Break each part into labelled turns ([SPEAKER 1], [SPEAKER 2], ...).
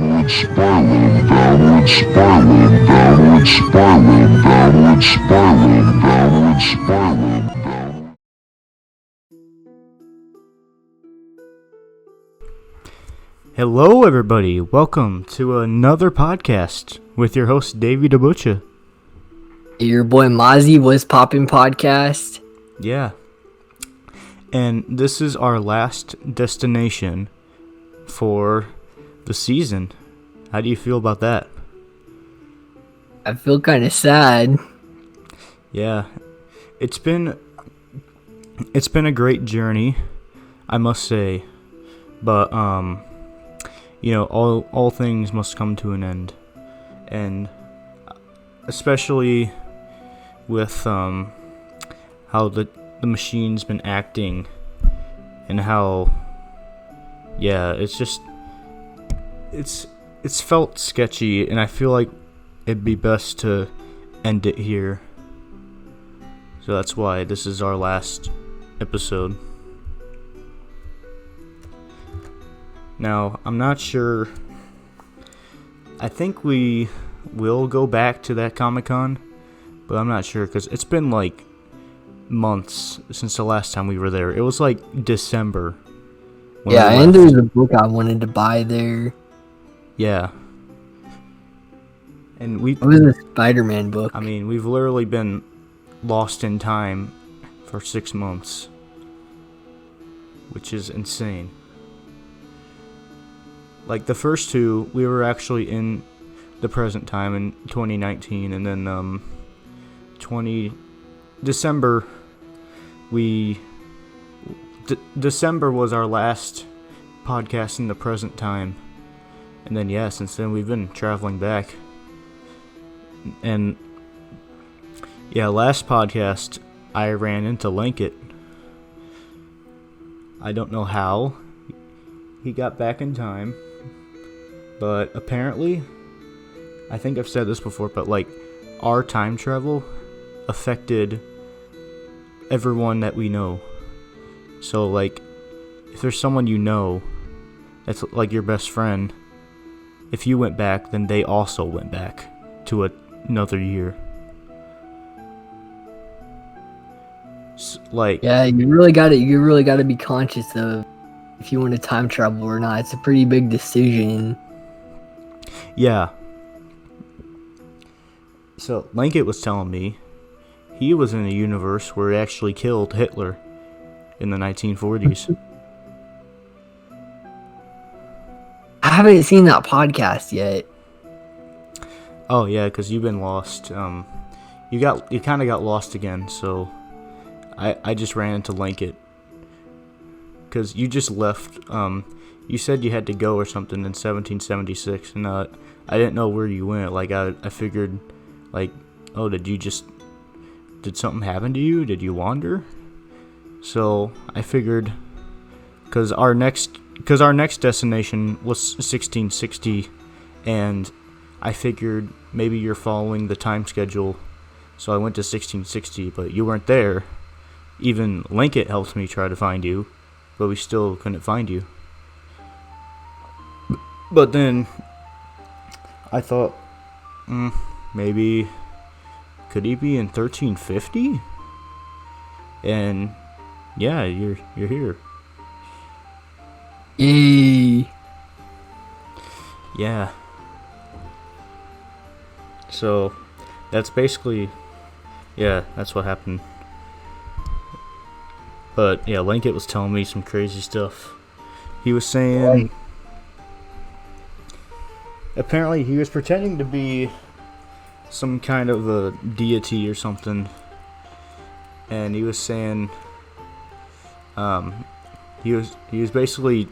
[SPEAKER 1] downward spiraling, downward spiraling, downward spiraling, downward spiraling, downward spiraling, downward.
[SPEAKER 2] Hello, everybody. Welcome to another podcast with your host, Davy And Mazzi.
[SPEAKER 3] Your boy Mazzi was popping podcast.
[SPEAKER 2] Yeah. And this is our last destination for the season. How do you feel about that?
[SPEAKER 3] I feel kind of sad.
[SPEAKER 2] Yeah. It's been a great journey, I must say. But all things must come to an end. And especially with how the machine's been acting and how it's felt sketchy, and I feel like it'd be best to end it here. So that's why this is our last episode. Now, I'm not sure. I think we will go back to that Comic-Con, but I'm not sure because it's been like months since the last time we were there. It was like December.
[SPEAKER 3] Yeah, and there's a book I wanted to buy there.
[SPEAKER 2] Yeah. And
[SPEAKER 3] it was a Spider-Man book.
[SPEAKER 2] I mean, we've literally been lost in time for 6 months, which is insane. Like the first two, we were actually in the present time in 2019, and then December December was our last podcast in the present time, and then since then we've been traveling back. And last podcast I ran into Linkett. I don't know how he got back in time, but apparently, I think I've said this before, but like our time travel affected everyone that we know. So like, if there's someone you know that's like your best friend, if you went back, then they also went back to another year.
[SPEAKER 3] You really got to be conscious of if you want to time travel or not. It's a pretty big decision.
[SPEAKER 2] Yeah. So Linkett was telling me he was in a universe where he actually killed Hitler in the 1940s.
[SPEAKER 3] I haven't seen that podcast yet.
[SPEAKER 2] Oh yeah, because you've been lost. You kind of got lost again. So I just ran into Linkett because you just left. You said you had to go or something in 1776, and I didn't know where you went. Like I figured, like, oh, did something happen to you? Did you wander? So I figured, because our next destination was 1660, and I figured maybe you're following the time schedule. So I went to 1660, but you weren't there. Even Linkett helped me try to find you, but we still couldn't find you. But then I thought, maybe could he be in 1350? And yeah, you're here.
[SPEAKER 3] Yay!
[SPEAKER 2] Yeah. So that's basically, that's what happened. But yeah, Linkett was telling me some crazy stuff. He was saying, apparently he was pretending to be some kind of a deity or something, and he was saying, he was basically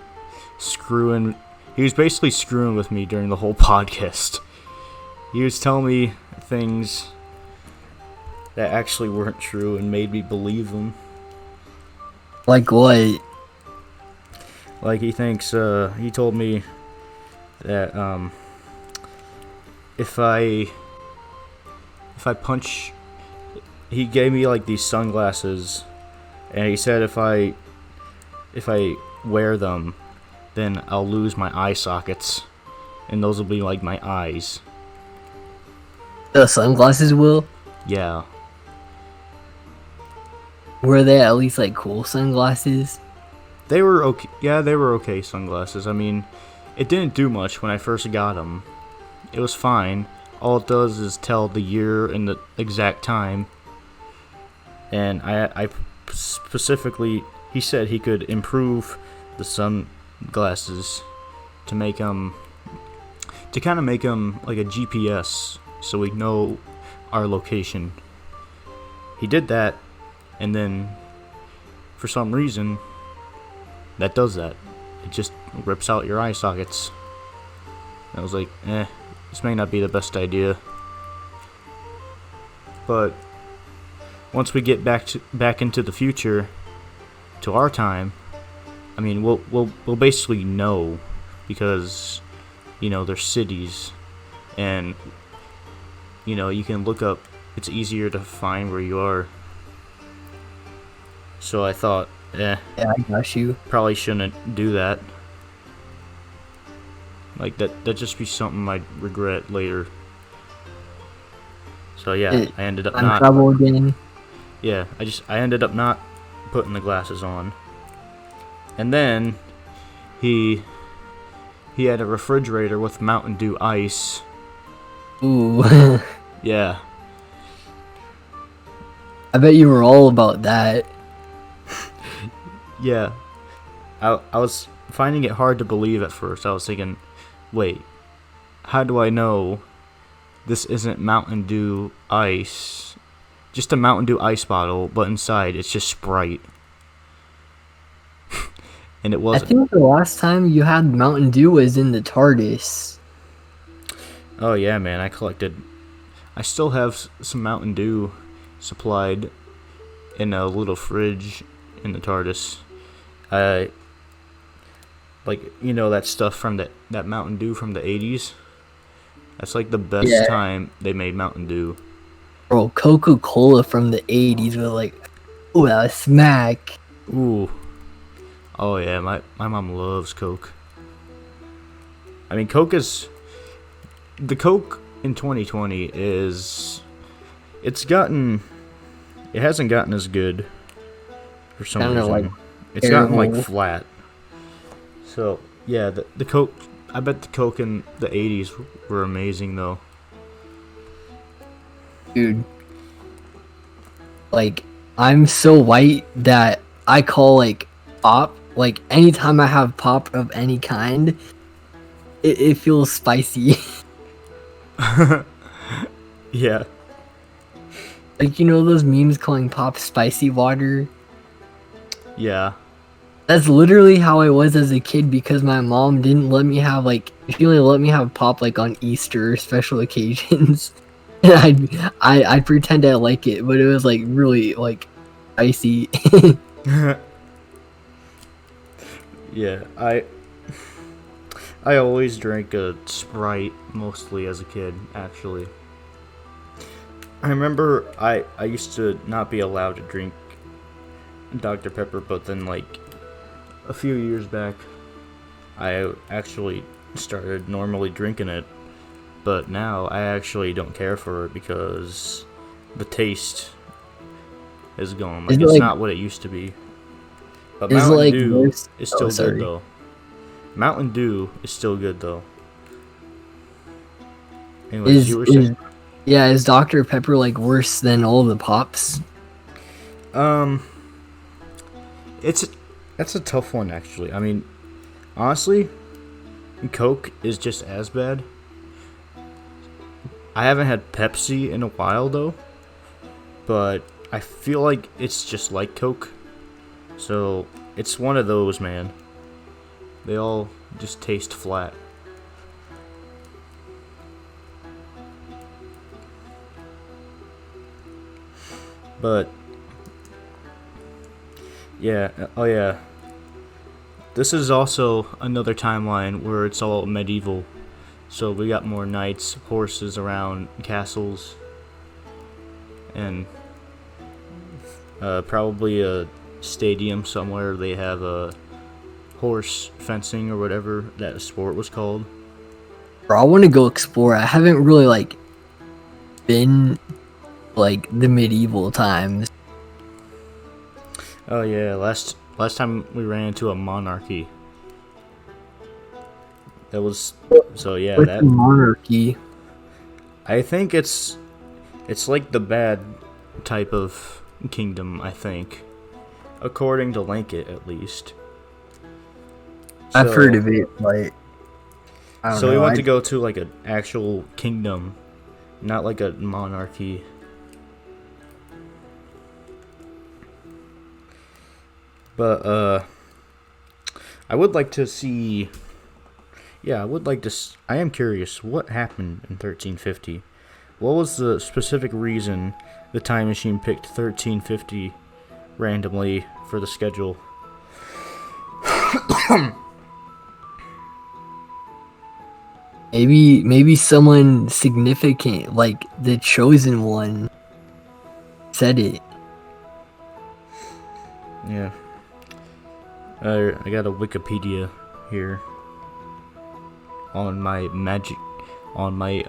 [SPEAKER 2] screwing with me during the whole podcast. He was telling me things that actually weren't true and made me believe them.
[SPEAKER 3] Like what?
[SPEAKER 2] Like he told me that if I punch, he gave me like these sunglasses, and he said if I wear them, then I'll lose my eye sockets. and those will be like my eyes.
[SPEAKER 3] The sunglasses will?
[SPEAKER 2] Yeah.
[SPEAKER 3] Were they at least like cool sunglasses?
[SPEAKER 2] They were okay. Yeah, they were okay sunglasses. I mean, it didn't do much when I first got them. It was fine. All it does is tell the year and the exact time. And I specifically, he said he could improve the sunglasses to make them, to kind of make them like a GPS, so we know our location. He did that, and then for some reason, that does that. It just rips out your eye sockets. I was like, this may not be the best idea. But once we get back into the future, to our time, I mean, we'll basically know, because, you know, there's cities, and, you know, you can look up. It's easier to find where you are. So I thought,
[SPEAKER 3] Yeah, I got you.
[SPEAKER 2] probably shouldn't do that. Like, that'd just be something I'd regret later. So yeah, I ended up
[SPEAKER 3] I'm
[SPEAKER 2] not.
[SPEAKER 3] trouble again.
[SPEAKER 2] Yeah, I ended up not putting the glasses on. And then he had a refrigerator with Mountain Dew ice.
[SPEAKER 3] Ooh.
[SPEAKER 2] Yeah.
[SPEAKER 3] I bet you were all about that.
[SPEAKER 2] Yeah. I was finding it hard to believe at first. I was thinking, wait, how do I know this isn't Mountain Dew ice? Just a Mountain Dew ice bottle, but inside it's just Sprite. And it
[SPEAKER 3] I
[SPEAKER 2] wasn't.
[SPEAKER 3] think the last time you had Mountain Dew was in the TARDIS.
[SPEAKER 2] Oh yeah, man, I still have some Mountain Dew supplied in a little fridge in the TARDIS. Like, you know, that stuff from that Mountain Dew from the 80s? That's like the best time they made Mountain Dew.
[SPEAKER 3] Bro, Coca-Cola from the 80s was like, ooh, that was smack.
[SPEAKER 2] Ooh. Oh yeah, my mom loves Coke. I mean, the Coke in 2020 it hasn't gotten as good for some reason.
[SPEAKER 3] Like,
[SPEAKER 2] it's gotten like
[SPEAKER 3] terrible.
[SPEAKER 2] flat. So yeah, the Coke. I bet the Coke in the 80s were amazing though.
[SPEAKER 3] Dude. Like, I'm so white that I call, like, pop. Like, anytime I have pop of any kind, it feels spicy.
[SPEAKER 2] Yeah.
[SPEAKER 3] Like, you know those memes calling pop spicy water?
[SPEAKER 2] Yeah.
[SPEAKER 3] That's literally how I was as a kid, because my mom didn't let me have, like, she only let me have pop, like, on Easter or special occasions. And I'd pretend I like it, but it was, like, really, like, spicy.
[SPEAKER 2] Yeah, I always drank a Sprite mostly as a kid, actually. I remember I used to not be allowed to drink Dr. Pepper, but then, like, a few years back, I actually started normally drinking it. But now I actually don't care for it because the taste is gone. Like, it's not what it used to be. But Mountain Dew is still good though. Mountain Dew is still good though. Anyways, you were saying?
[SPEAKER 3] Yeah, is Dr. Pepper, like, worse than all the pops?
[SPEAKER 2] That's a tough one actually. I mean, honestly, Coke is just as bad. I haven't had Pepsi in a while though, but I feel like it's just like Coke. So it's one of those, man. They all just taste flat. But yeah, oh yeah. This is also another timeline where it's all medieval. So we got more knights, horses around castles, and probably a stadium somewhere. They have a horse fencing or whatever that sport was called.
[SPEAKER 3] Bro, I want to go explore. I haven't really like been like the medieval times.
[SPEAKER 2] Oh yeah, last time we ran into a monarchy. That was so yeah.
[SPEAKER 3] What's
[SPEAKER 2] That
[SPEAKER 3] the monarchy?
[SPEAKER 2] I think it's like the bad type of kingdom. I think, according to Linkit at least.
[SPEAKER 3] I've heard of it, but I don't
[SPEAKER 2] So
[SPEAKER 3] know.
[SPEAKER 2] we want to go to like an actual kingdom, not like a monarchy. But I would like to see. Yeah, I would like to. I am curious what happened in 1350. What was the specific reason the time machine picked 1350 randomly for the schedule?
[SPEAKER 3] Maybe someone significant, like the chosen one, said it.
[SPEAKER 2] Yeah. I got a Wikipedia here on my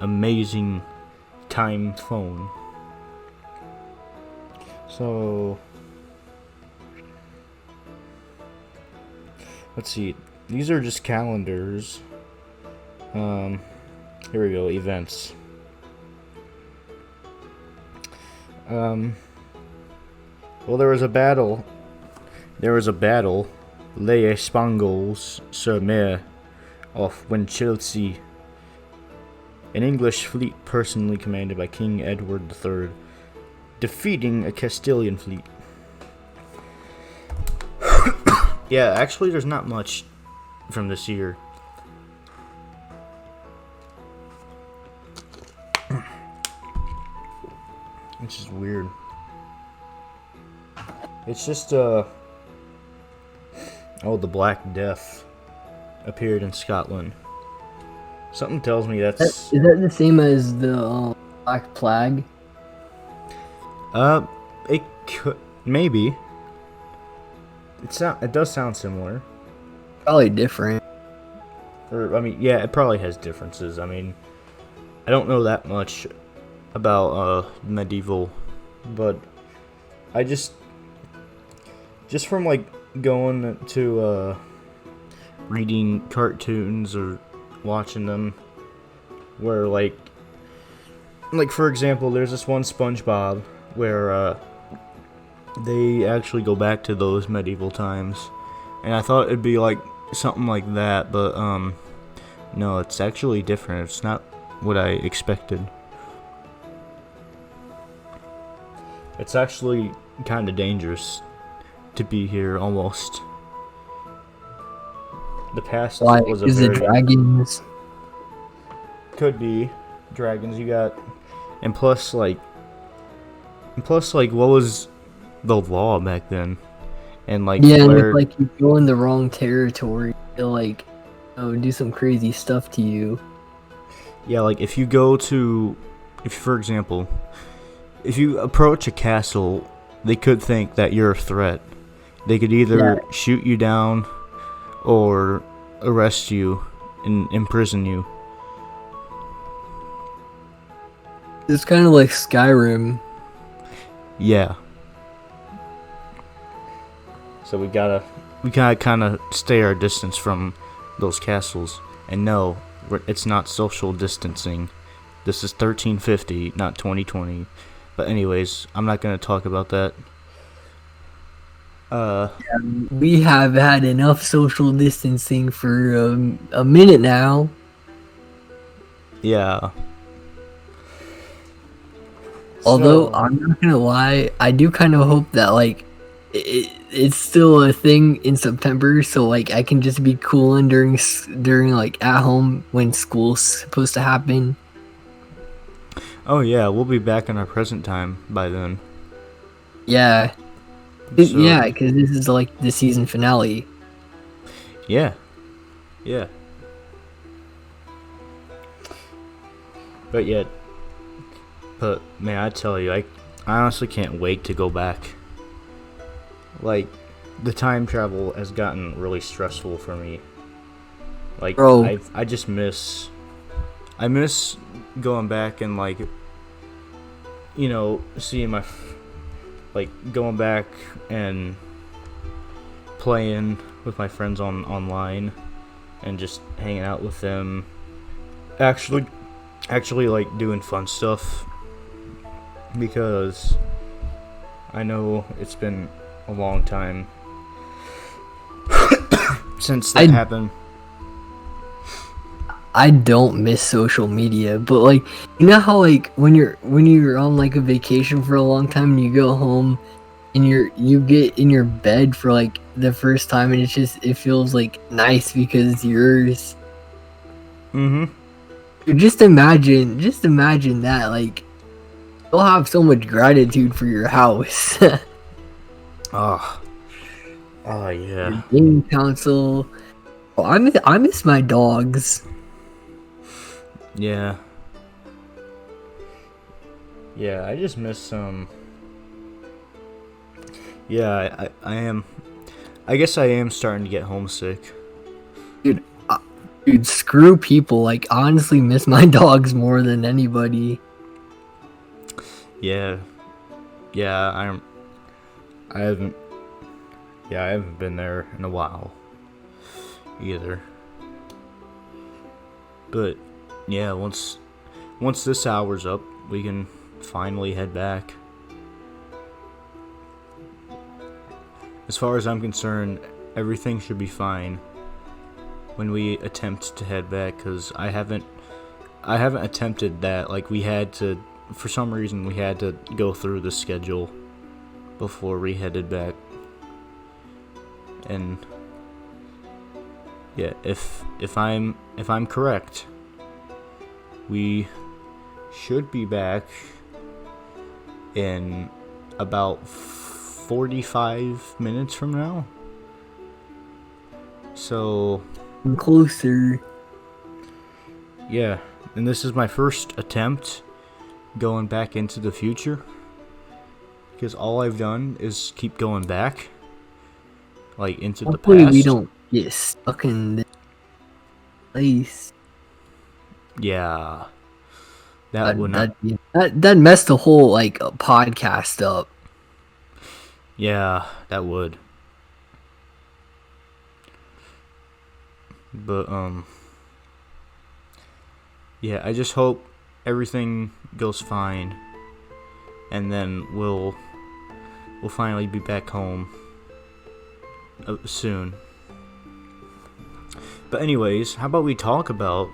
[SPEAKER 2] amazing time phone. So let's see. These are just calendars. Here we go. Events. Well, there was a battle. Les Espagnols sur Mer off Winchelsea. An English fleet personally commanded by King Edward III, defeating a Castilian fleet. Yeah, actually, there's not much from this year. Which is weird. It's just, oh, the Black Death appeared in Scotland. Something tells me that's...
[SPEAKER 3] Is that the same as the Black Plague?
[SPEAKER 2] It could... Maybe. It does sound similar.
[SPEAKER 3] Probably different.
[SPEAKER 2] Or, I mean, yeah, it probably has differences. I mean, I don't know that much about, medieval, but I just from, like, going to, reading cartoons or watching them, where, like, for example, there's this one SpongeBob where, they actually go back to those medieval times, and I thought it'd be, like, something like that, but, no, it's actually different. It's not what I expected. It's actually kind of dangerous to be here, almost. The past
[SPEAKER 3] Why?
[SPEAKER 2] was a
[SPEAKER 3] Is it
[SPEAKER 2] very...
[SPEAKER 3] dragons?
[SPEAKER 2] Could be. Dragons, you got... And plus, like, what was the law back then? And, like,
[SPEAKER 3] Yeah, and
[SPEAKER 2] where...
[SPEAKER 3] if, like, you go in the wrong territory, they'll, like, do some crazy stuff to you.
[SPEAKER 2] Yeah, like, if you go to... for example, if you approach a castle, they could think that you're a threat. They could either shoot you down or arrest you and imprison you.
[SPEAKER 3] It's kind of like Skyrim.
[SPEAKER 2] Yeah. So we gotta kind of stay our distance from those castles. And no, it's not social distancing. This is 1350, not 2020. But anyways, I'm not gonna talk about that.
[SPEAKER 3] We have had enough social distancing for a minute now.
[SPEAKER 2] Yeah.
[SPEAKER 3] Although,
[SPEAKER 2] So-
[SPEAKER 3] I'm not gonna lie, I do kind of hope that, like, it's still a thing in September, so, like, I can just be cooling during like, at home when school's supposed to happen.
[SPEAKER 2] Oh yeah, we'll be back in our present time by then.
[SPEAKER 3] Yeah.
[SPEAKER 2] So-
[SPEAKER 3] Yeah, because this is, like, the season finale.
[SPEAKER 2] Yeah. Yeah. But man, I tell you, I honestly can't wait to go back. Like, the time travel has gotten really stressful for me. Like,
[SPEAKER 3] Bro.
[SPEAKER 2] I just miss I miss going back and like, seeing going back and playing with my friends online and just hanging out with them. Actually like doing fun stuff, because I know it's been a long time since that happened.
[SPEAKER 3] I don't miss social media, but like, you know how like when you're on like a vacation for a long time and you go home and you get in your bed for like the first time and it feels like nice because it's yours. Just imagine that, like, you'll have so much gratitude for your house.
[SPEAKER 2] Oh yeah.
[SPEAKER 3] Your game console. Oh, I miss my dogs.
[SPEAKER 2] Yeah, I just miss yeah, I guess I am starting to get homesick.
[SPEAKER 3] Dude, screw people. Like, honestly, miss my dogs more than anybody.
[SPEAKER 2] Yeah, I haven't been there in a while either. But yeah, once this hour's up, we can finally head back. As far as I'm concerned, everything should be fine when we attempt to head back, because I haven't attempted that. Like, for some reason we had to go through the schedule before we headed back. And yeah, if I'm correct, we should be back in about 45 minutes from now. So
[SPEAKER 3] I'm closer.
[SPEAKER 2] Yeah, and this is my first attempt going back into the future, because all I've done is keep going back, like, into the
[SPEAKER 3] Hopefully
[SPEAKER 2] past.
[SPEAKER 3] we don't get stuck in this place.
[SPEAKER 2] Yeah, that would not.
[SPEAKER 3] That messed the whole like podcast up.
[SPEAKER 2] Yeah, that would. But yeah, I just hope everything goes fine, and then we'll finally be back home soon. But anyways, how about we talk about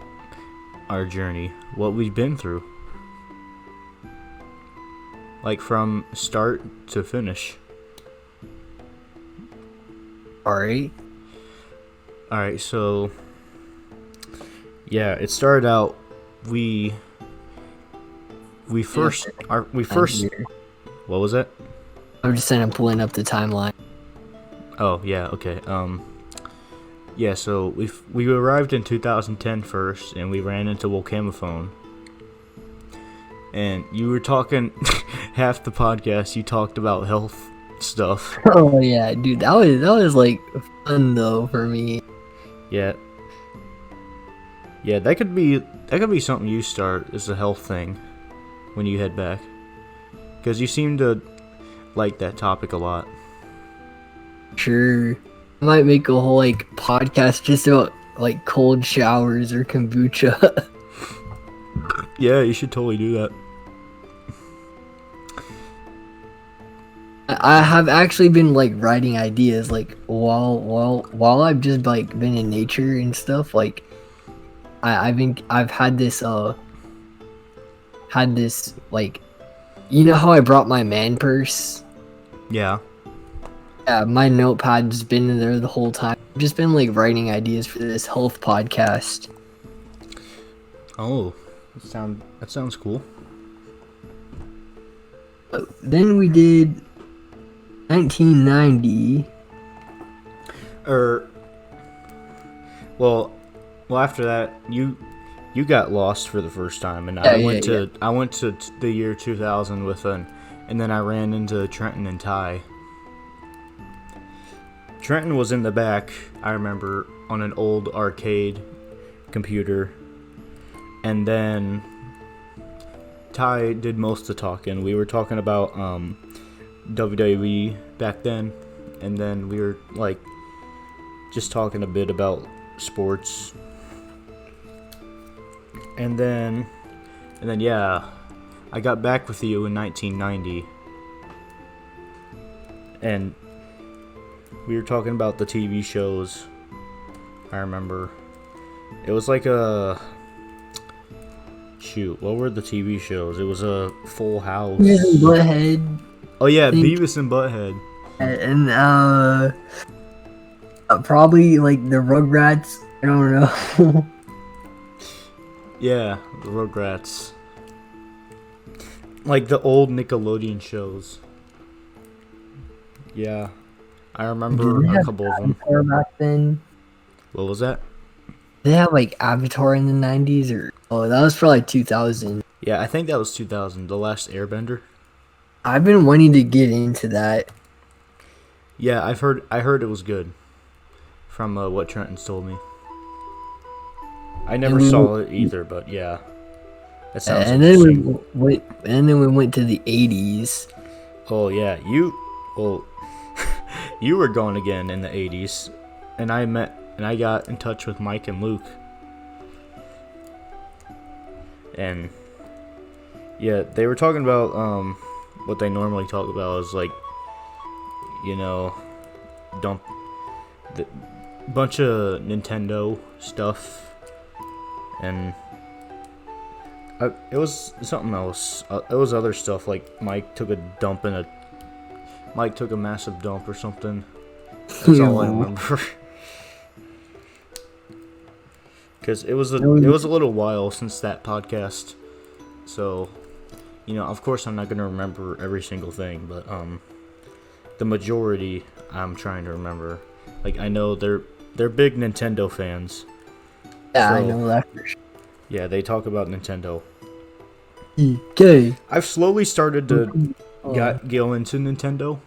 [SPEAKER 2] our journey, what we've been through, like from start to finish.
[SPEAKER 3] Alright,
[SPEAKER 2] so yeah, it started out, we first what was that?
[SPEAKER 3] I'm just saying I'm pulling up the timeline.
[SPEAKER 2] Oh yeah, okay. Yeah, so we arrived in 2010 first, and we ran into Volcamophone. And you were talking half the podcast. You talked about health stuff.
[SPEAKER 3] Oh yeah, dude, that was like fun though for me.
[SPEAKER 2] Yeah, that could be something you start as a health thing when you head back, because you seem to like that topic a lot.
[SPEAKER 3] Sure. I might make a whole like podcast just about like cold showers or kombucha.
[SPEAKER 2] Yeah, you should totally do that.
[SPEAKER 3] I have actually been like writing ideas like while I've just like been in nature and stuff. Like I've had this like, you know how I brought my man purse?
[SPEAKER 2] Yeah.
[SPEAKER 3] Yeah, my notepad's been in there the whole time. I've just been like writing ideas for this health podcast.
[SPEAKER 2] Oh, that sounds cool.
[SPEAKER 3] Then we did 1990.
[SPEAKER 2] Well, after that, you got lost for the first time, and
[SPEAKER 3] I
[SPEAKER 2] went to the year 2000 and then I ran into Trenton and Ty. Trenton was in the back, I remember, on an old arcade computer, and then Ty did most of the talking. We were talking about WWE back then, and then we were like just talking a bit about sports, and then yeah, I got back with you in 1990, and we were talking about the TV shows. I remember it was like a shoot. What were the TV shows? It was a Full House.
[SPEAKER 3] Beavis and Butthead.
[SPEAKER 2] Oh yeah,
[SPEAKER 3] think-
[SPEAKER 2] Beavis and Butthead.
[SPEAKER 3] And probably like the Rugrats. I don't know.
[SPEAKER 2] Yeah, the Rugrats. Like the old Nickelodeon shows. Yeah, I remember
[SPEAKER 3] Did they
[SPEAKER 2] a
[SPEAKER 3] have
[SPEAKER 2] couple of them.
[SPEAKER 3] Avatar back then?
[SPEAKER 2] What was that?
[SPEAKER 3] Did they have like Avatar in the 90s or that was for like 2000.
[SPEAKER 2] Yeah, I think that was 2000, The Last Airbender.
[SPEAKER 3] I've been wanting to get into that.
[SPEAKER 2] Yeah, I heard it was good. From what Trenton's told me. I never saw it either, but yeah. That sounds
[SPEAKER 3] And then
[SPEAKER 2] interesting.
[SPEAKER 3] we went to the 80s.
[SPEAKER 2] Oh yeah, you were gone again in the 80s, and I got in touch with Mike and Luke, and yeah, they were talking about what they normally talk about is like, you know, dump the bunch of Nintendo stuff, and it was something else. It was other stuff like Mike took a massive dump or something. That's all I remember. Because it was a little while since that podcast, so of course I'm not gonna remember every single thing, but the majority I'm trying to remember. Like I know they're big Nintendo fans.
[SPEAKER 3] Yeah,
[SPEAKER 2] so,
[SPEAKER 3] I know that for sure.
[SPEAKER 2] Yeah, they talk about Nintendo.
[SPEAKER 3] Okay.
[SPEAKER 2] I've slowly started to go into Nintendo.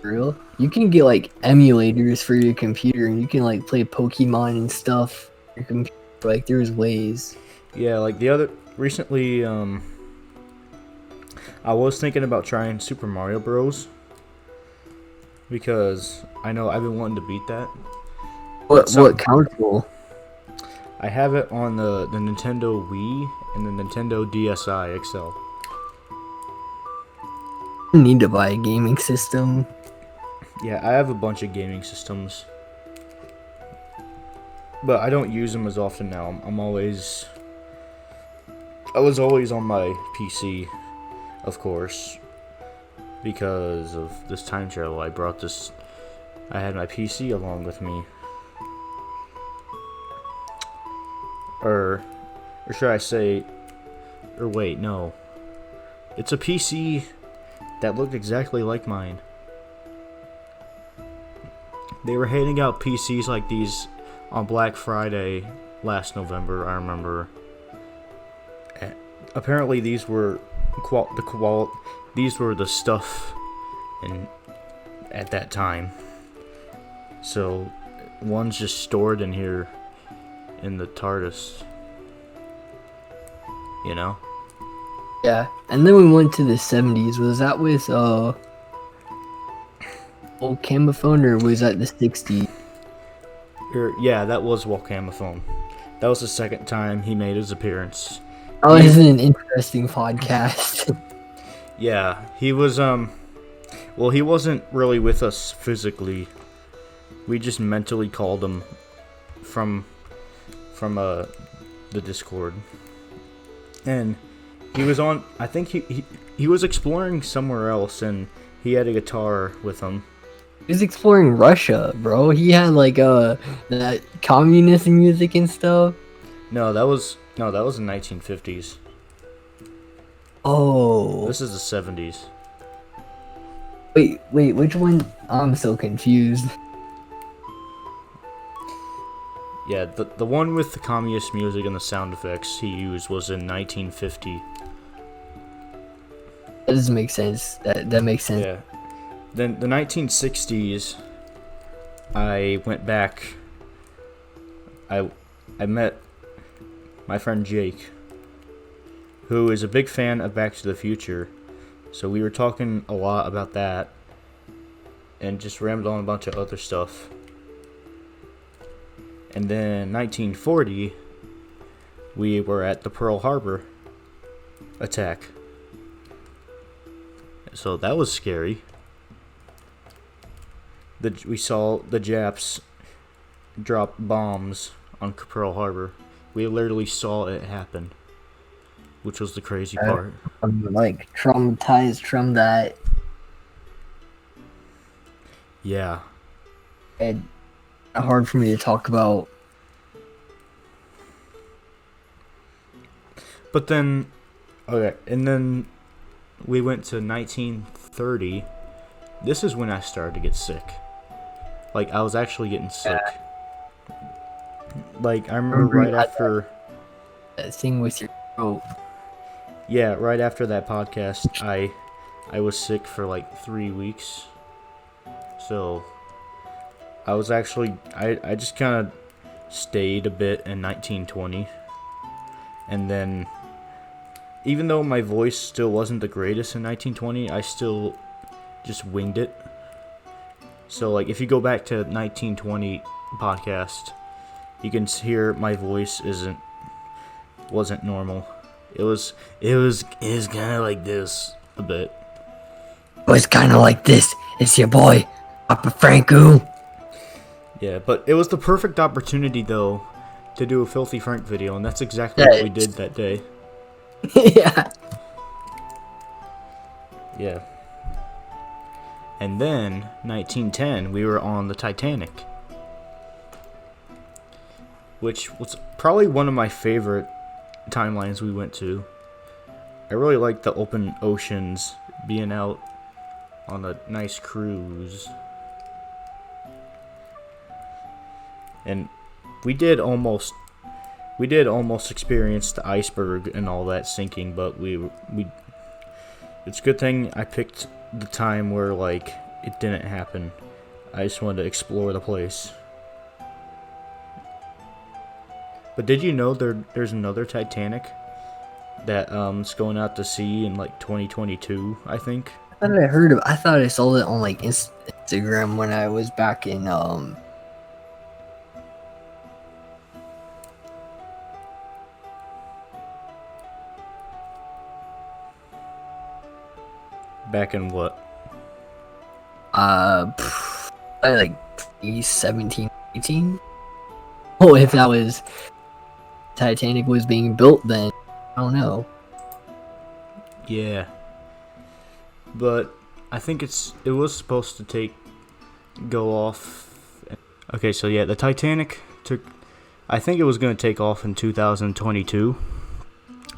[SPEAKER 3] Real? You can get like emulators for your computer, and you can like play Pokemon and stuff. On your computer. Like there's ways.
[SPEAKER 2] Yeah, like recently, I was thinking about trying Super Mario Bros. Because I know I've been wanting to beat that.
[SPEAKER 3] What console?
[SPEAKER 2] I have it on the Nintendo Wii and the Nintendo DSi XL.
[SPEAKER 3] You need to buy a gaming system.
[SPEAKER 2] Yeah, I have a bunch of gaming systems, but I don't use them as often now. I was always on my PC, of course, because of this time travel. I had my PC along with me. Or should I say, wait, no. It's a PC that looked exactly like mine. They were handing out PCs like these on Black Friday last November, I remember. Apparently these were these were the stuff at that time. So one's just stored in here in the TARDIS.
[SPEAKER 3] Yeah, and then we went to the 70s. Was that with old Camophone, or was that the 60s?
[SPEAKER 2] Yeah, that was Walkamophone. That was the second time he made his appearance.
[SPEAKER 3] Oh, this is an interesting podcast.
[SPEAKER 2] Yeah, he was well, he wasn't really with us physically. We just mentally called him from the Discord. And he was on, I think he was exploring somewhere else, and he had a guitar with him.
[SPEAKER 3] He was exploring Russia, bro. He had like that communist music and stuff.
[SPEAKER 2] No, that was in 1950s.
[SPEAKER 3] Oh.
[SPEAKER 2] This is the 70s.
[SPEAKER 3] Wait, which one? I'm so confused.
[SPEAKER 2] Yeah, the one with the communist music and the sound effects he used was in 1950.
[SPEAKER 3] That doesn't make sense. That makes sense.
[SPEAKER 2] Yeah. Then the 1960s, I went back. I met my friend Jake, who is a big fan of Back to the Future. So we were talking a lot about that and just rambled on a bunch of other stuff. And then 1940, we were at the Pearl Harbor attack. So that was scary. We saw the Japs drop bombs on Pearl Harbor. We literally saw it happen, which was the crazy part.
[SPEAKER 3] I'm like traumatized from that.
[SPEAKER 2] Yeah.
[SPEAKER 3] It's hard for me to talk about.
[SPEAKER 2] But then, okay, and then we went to 1930. This is when I started to get sick. Like, I was actually getting sick. Like, I remember right after...
[SPEAKER 3] That thing with your throat.
[SPEAKER 2] Yeah, right after that podcast, I was sick for like 3 weeks. So, I was actually... I just kind of stayed a bit in 1920. And then, even though my voice still wasn't the greatest in 1920, I still just winged it. So, like, if you go back to 1920 podcast, you can hear my voice wasn't normal. It was kind of like this a bit.
[SPEAKER 3] It was kind of like this. It's your boy, Papa Franco.
[SPEAKER 2] Yeah, but it was the perfect opportunity though to do a Filthy Frank video, and that's exactly what we did that day.
[SPEAKER 3] Yeah.
[SPEAKER 2] Yeah. And then 1910, we were on the Titanic, which was probably one of my favorite timelines we went to. I really liked the open oceans, being out on a nice cruise. And we did almost experience the iceberg and all that sinking, but it's a good thing I picked the time where, like, it didn't happen. I just wanted to explore the place. But did you know there's another Titanic that's going out to sea in like 2022, I think?
[SPEAKER 3] I thought I saw it on like Instagram when I was back in
[SPEAKER 2] Back in what?
[SPEAKER 3] like 17, 18. Oh, if that was Titanic was being built then, I don't know.
[SPEAKER 2] Yeah. But I think it was supposed to go off. Okay, so yeah, the Titanic I think it was going to take off in 2022.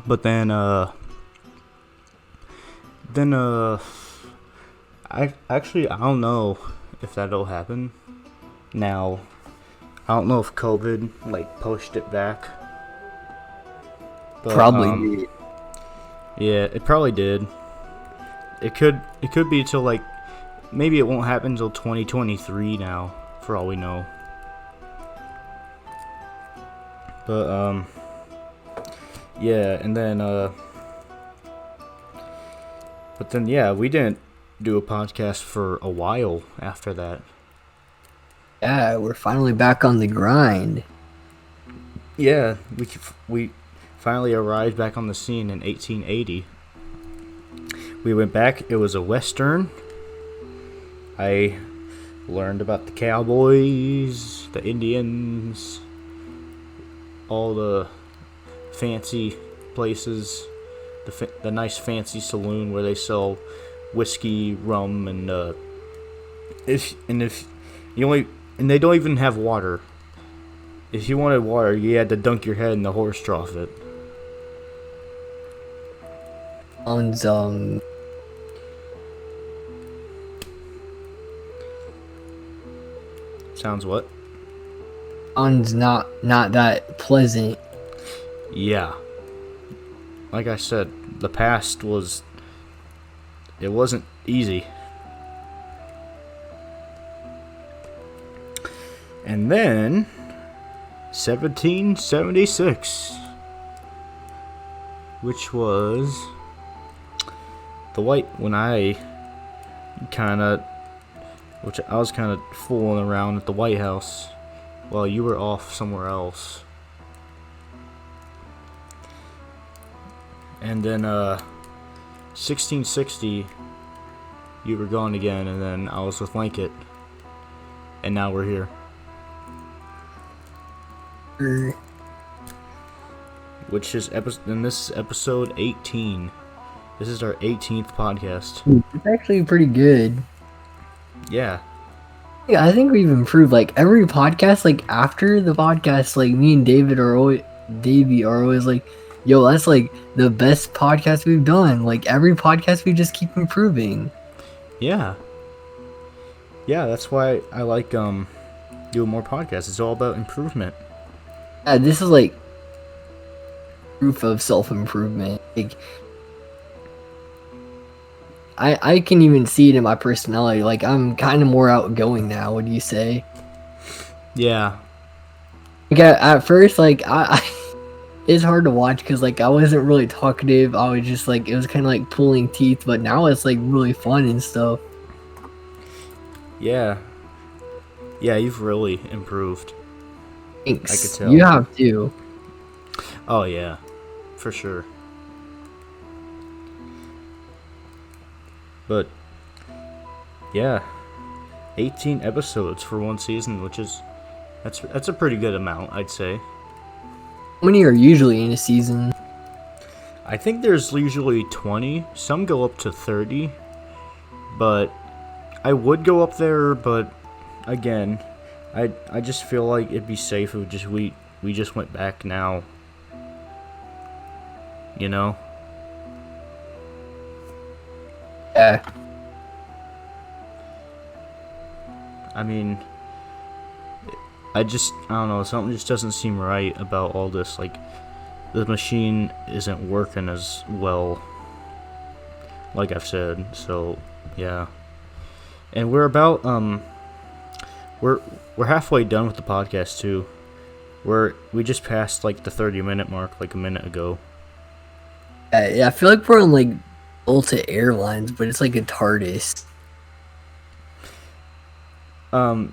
[SPEAKER 2] But then I don't know if that'll happen. Now, I don't know if COVID like pushed it back. But,
[SPEAKER 3] Probably did.
[SPEAKER 2] Yeah, it probably did. It could be till like maybe it won't happen until 2023 now, for all we know. But yeah, and then but then yeah, we didn't do a podcast for a while after that.
[SPEAKER 3] Yeah, we're finally back on the grind.
[SPEAKER 2] Yeah, we finally arrived back on the scene in 1880. We went back. It was a Western. I learned about the cowboys, the Indians, all the fancy places, the nice fancy saloon where they sell whiskey, rum, and they don't even have water. If you wanted water, you had to dunk your head in the horse trough it. Sounds what?
[SPEAKER 3] Sounds not that pleasant.
[SPEAKER 2] Yeah. Like I said, the past it wasn't easy. And then 1776, which was the white when I was kind of fooling around at the White House while you were off somewhere else. And then 1660 you were gone again, and then I was with Blanket, and now we're here. Which is and this is episode 18. This is our 18th podcast.
[SPEAKER 3] It's actually pretty good.
[SPEAKER 2] Yeah.
[SPEAKER 3] Yeah, I think we've improved. Like every podcast, like after the podcast, like me and Davey are always like, "Yo, that's like the best podcast we've done." Like every podcast, we just keep improving.
[SPEAKER 2] Yeah. Yeah, that's why I like doing more podcasts. It's all about improvement.
[SPEAKER 3] Yeah, this is like proof of self-improvement. Like I can even see it in my personality. Like I'm kind of more outgoing now. What do you say?
[SPEAKER 2] Yeah.
[SPEAKER 3] Like at first, like I it's hard to watch because like I wasn't really talkative. I was just like, it was kind of like pulling teeth. But now it's like really fun and stuff.
[SPEAKER 2] Yeah. Yeah, you've really improved.
[SPEAKER 3] Thanks.
[SPEAKER 2] I could tell.
[SPEAKER 3] You have too.
[SPEAKER 2] Oh yeah, for sure. But yeah, 18 episodes for one season, which is that's a pretty good amount, I'd say.
[SPEAKER 3] How many are usually in a season?
[SPEAKER 2] I think there's usually 20. Some go up to 30. But I would go up there, but again, I just feel like it'd be safe if we just went back now. You know?
[SPEAKER 3] Yeah.
[SPEAKER 2] I mean, I don't know, something just doesn't seem right about all this. Like, the machine isn't working as well, like I've said, so, yeah. And we're about, we're halfway done with the podcast, too. We just passed, like, the 30-minute mark, like, a minute ago.
[SPEAKER 3] Yeah, I feel like we're on, like, Delta Airlines, but it's like a TARDIS.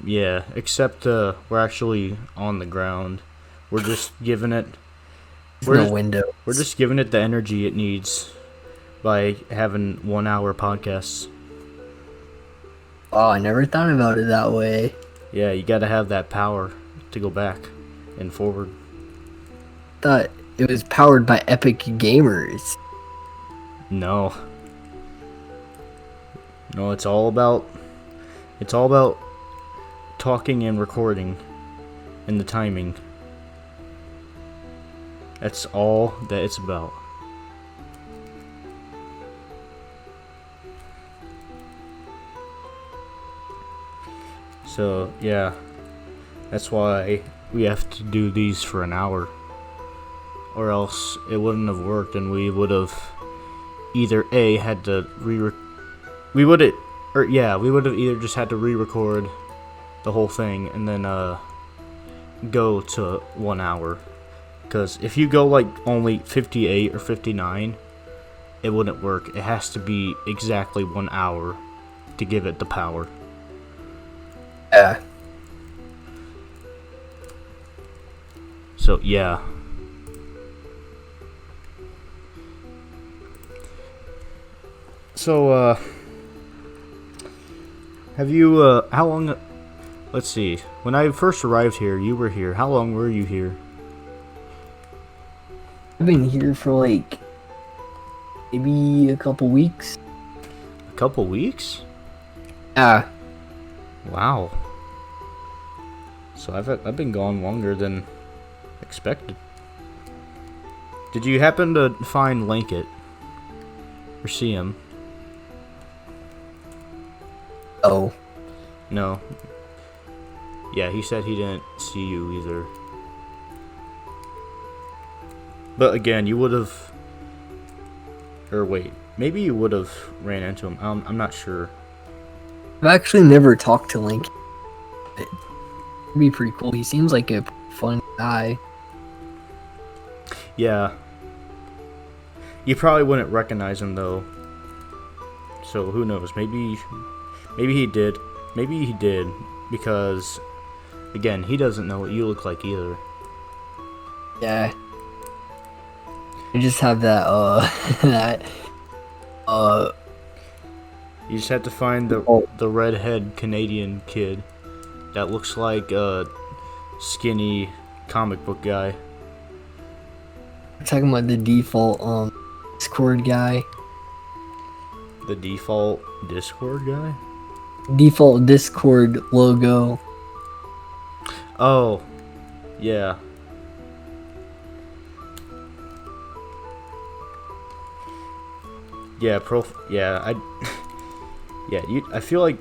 [SPEAKER 2] Yeah, except, we're actually on the ground. We're just giving it...
[SPEAKER 3] Window.
[SPEAKER 2] We're just giving it the energy it needs by having 1 hour podcasts.
[SPEAKER 3] Oh, I never thought about it that way.
[SPEAKER 2] Yeah, you gotta have that power to go back and forward.
[SPEAKER 3] Thought it was powered by Epic Gamers.
[SPEAKER 2] No, it's all about talking and recording and the timing. That's all that it's about. So, yeah, that's why we have to do these for an hour, or else it wouldn't have worked, and we would have either had to we would have either just had to re-record the whole thing and then go to 1 hour. Because if you go like only 58 or 59, it wouldn't work. It has to be exactly 1 hour to give it the power.
[SPEAKER 3] Yeah.
[SPEAKER 2] So, yeah. So, have you, how long, let's see, when I first arrived here, you were here. How long were you here?
[SPEAKER 3] I've been here for like maybe a couple weeks.
[SPEAKER 2] A couple weeks?
[SPEAKER 3] Yeah.
[SPEAKER 2] Wow. So I've been gone longer than expected. Did you happen to find Linkett? Or see him?
[SPEAKER 3] Oh.
[SPEAKER 2] No. Yeah, he said he didn't see you either. But again, you would have... Or wait, maybe you would have ran into him. I'm not sure.
[SPEAKER 3] I've actually never talked to Link. It'd be pretty cool. He seems like a fun guy.
[SPEAKER 2] Yeah. You probably wouldn't recognize him though. So who knows? Maybe he did. Maybe he did because, again, he doesn't know what you look like either.
[SPEAKER 3] Yeah. You just have that that
[SPEAKER 2] You just have to find the redhead Canadian kid that looks like a skinny comic book guy.
[SPEAKER 3] we're talking about the default Discord guy.
[SPEAKER 2] The default Discord guy?
[SPEAKER 3] Default Discord logo.
[SPEAKER 2] Oh, yeah. Yeah, I feel like,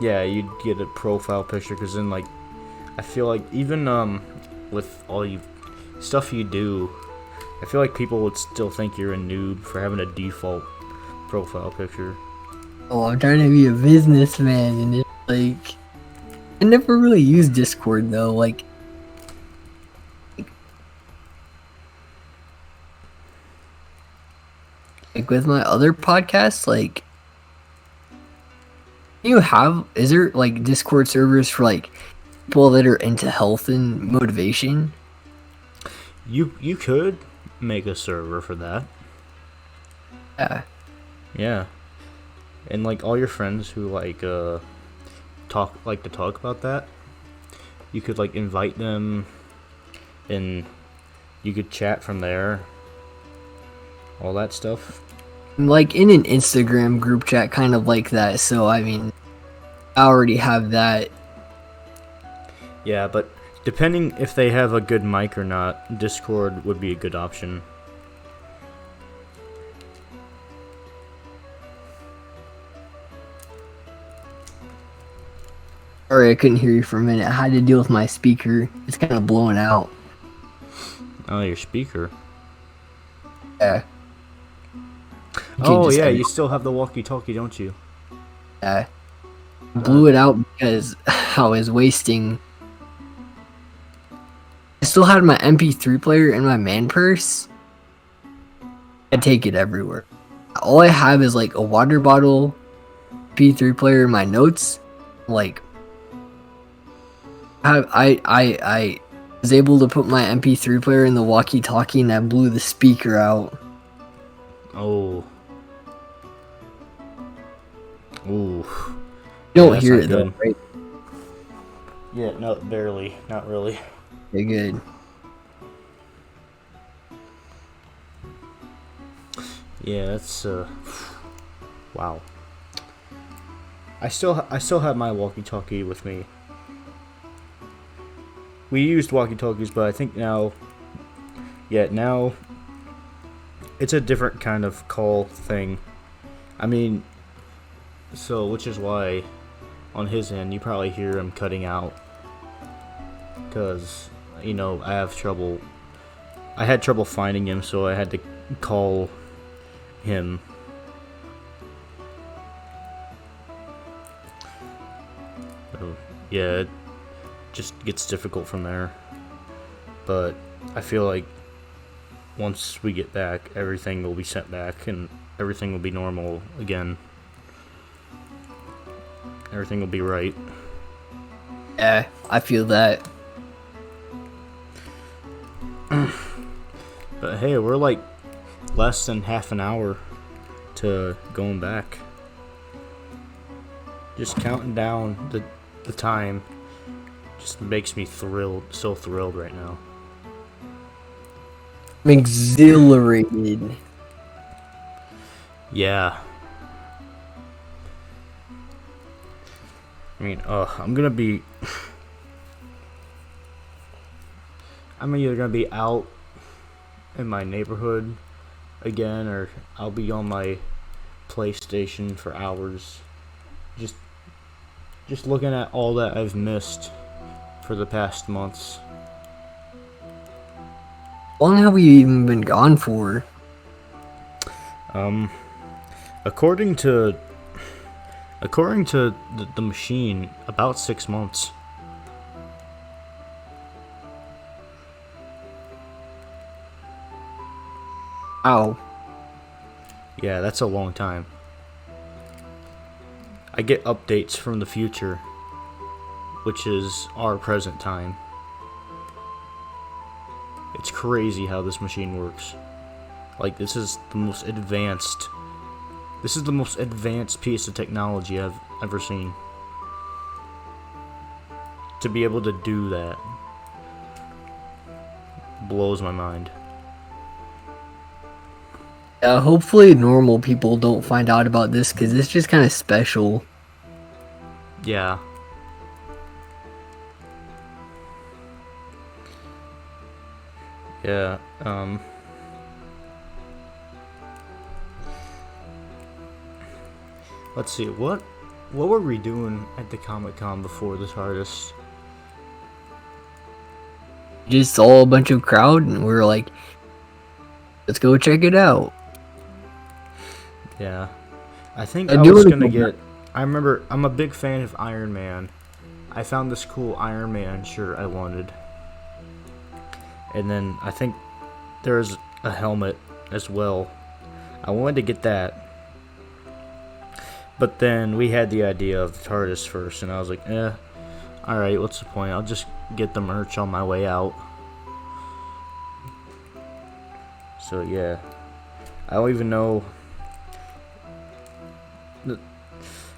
[SPEAKER 2] yeah, you'd get a profile picture, because then, like, I feel like, even, with all stuff you do, I feel like people would still think you're a noob for having a default profile picture.
[SPEAKER 3] Oh, I'm trying to be a businessman, and it's like, I never really used Discord though. Like with my other podcasts, like, is there like Discord servers for like people that are into health and motivation?
[SPEAKER 2] You could make a server for that.
[SPEAKER 3] Yeah.
[SPEAKER 2] Yeah. And like all your friends who like to talk about that, you could like invite them and you could chat from there. All that stuff.
[SPEAKER 3] I'm like in an Instagram group chat kind of like that, so I mean I already have that.
[SPEAKER 2] Yeah, but depending if they have a good mic or not, Discord would be a good option.
[SPEAKER 3] Sorry, I couldn't hear you for a minute. I had to deal with my speaker. It's kind of blowing out.
[SPEAKER 2] Oh, your speaker.
[SPEAKER 3] Yeah.
[SPEAKER 2] Oh, yeah, you still have the walkie-talkie, don't you?
[SPEAKER 3] Yeah. Blew it out because I was wasting. I still had my MP3 player in my man purse. I take it everywhere. All I have is like a water bottle, MP3 player, in my notes. Like, I was able to put my MP3 player in the walkie-talkie, and I blew the speaker out.
[SPEAKER 2] Oh. Ooh.
[SPEAKER 3] You don't hear it though, right?
[SPEAKER 2] Yeah, no, barely. Not really.
[SPEAKER 3] Okay, good.
[SPEAKER 2] Yeah, that's wow. I still have my walkie-talkie with me. We used walkie-talkies, but I think now it's a different kind of call thing. I mean, so which is why on his end you probably hear him cutting out, because I had trouble finding him, so I had to call him. So, yeah, it just gets difficult from there, but I feel like once we get back, everything will be sent back and everything will be normal again. Everything will be right.
[SPEAKER 3] Yeah, I feel that.
[SPEAKER 2] But hey, we're like less than half an hour to going back. Just counting down the time just makes me so thrilled right now.
[SPEAKER 3] I'm exhilarated.
[SPEAKER 2] Yeah. I mean, I'm either gonna be out in my neighborhood again, or I'll be on my PlayStation for hours, just looking at all that I've missed for the past months.
[SPEAKER 3] How long have we even been gone for?
[SPEAKER 2] According to the machine, about 6 months.
[SPEAKER 3] Ow.
[SPEAKER 2] Yeah, that's a long time. I get updates from the future, which is our present time. It's crazy how this machine works. Like, this is the most advanced piece of technology I've ever seen. To be able to do that blows my mind.
[SPEAKER 3] Hopefully normal people don't find out about this, because it's just kind of special.
[SPEAKER 2] Yeah. Yeah, let's see, what were we doing at the Comic-Con before this artist?
[SPEAKER 3] Just saw a bunch of crowd, and we were like, let's go check it out.
[SPEAKER 2] Yeah. I think
[SPEAKER 3] I
[SPEAKER 2] I
[SPEAKER 3] do
[SPEAKER 2] was
[SPEAKER 3] wanna
[SPEAKER 2] gonna
[SPEAKER 3] go
[SPEAKER 2] get... I remember, I'm a big fan of Iron Man. I found this cool Iron Man shirt I wanted. And then I think there's a helmet as well. I wanted to get that. But then we had the idea of the TARDIS first, and I was like, alright, what's the point? I'll just get the merch on my way out. So yeah. I don't even know...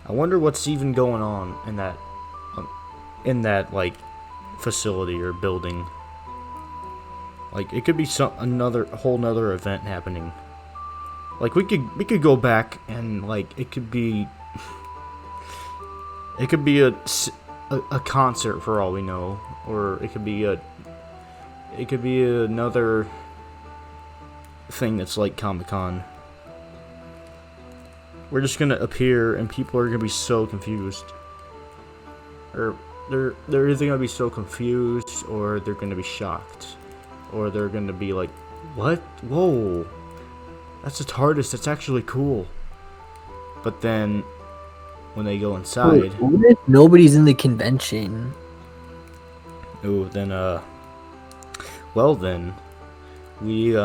[SPEAKER 2] I wonder what's even going on in that like facility or building. Like, it could be a whole nother event happening. Like, we could go back and like it could be a concert for all we know, or it could be another thing that's like Comic-Con. We're just gonna appear and people are gonna be so confused. Or they're either gonna be so confused, or they're gonna be shocked. Or they're gonna be like, what? Whoa. That's a TARDIS, that's actually cool. But then, when they go inside...
[SPEAKER 3] What if nobody's in the convention?
[SPEAKER 2] Ooh, then, well then, we'd